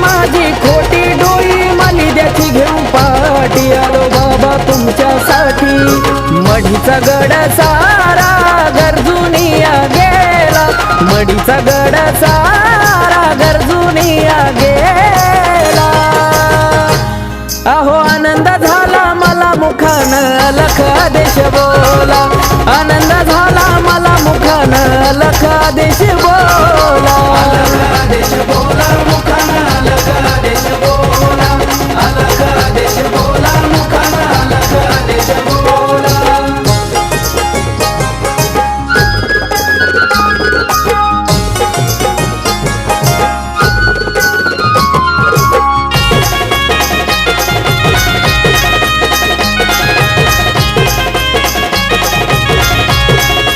माझी खोटी डोई मालिद्याची घेऊ पाठी आलो बाबा तुमच्यासाठी मढीचा गड सारा गरजुनिया गेला मढीचा गड सारा गरजुनिया गेला अहो आनंद झाला मला मुखानं लख देश बोला आनंद झाला